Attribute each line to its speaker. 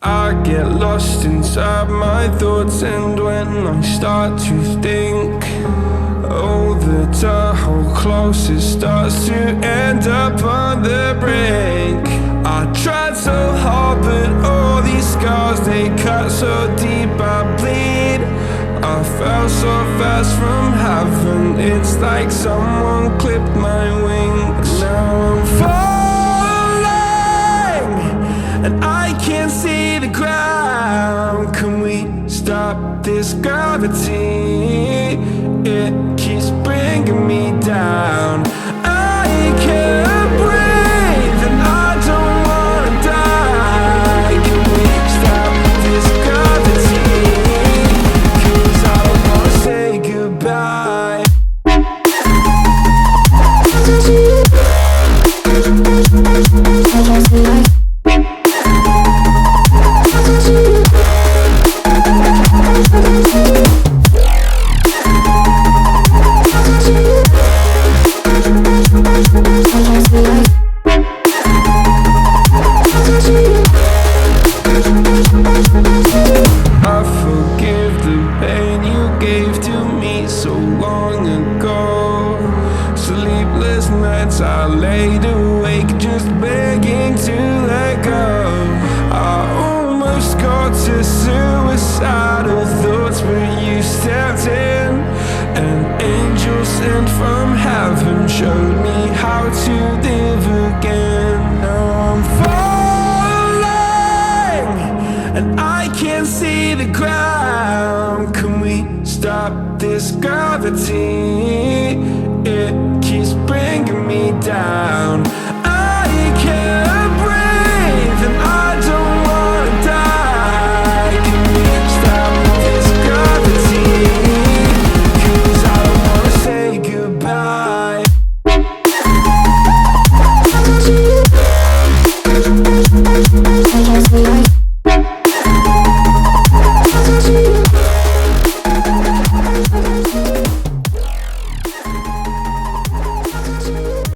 Speaker 1: I get lost inside my thoughts, and when I start to think, oh, the how close it starts to end up on the brink. I tried so hard, but all these scars, they cut so deep I bleed. I fell so fast from heaven, it's like someone clipped my wings. Now I'm falling, and I can't see the ground. Can we stop this gravity? It keeps bringing me down. I can't breathe, and I don't wanna die. Can we stop this gravity? 'Cause I don't wanna say goodbye. I forgive the pain you gave to me so long ago. Sleepless nights I laid awake just begging to let go. I almost got to suicidal thoughts, but you stepped in. An angel sent from heaven showed me how to live again. Now I'm falling, and I can't see the ground. Can we stop this gravity? It keeps bringing me down.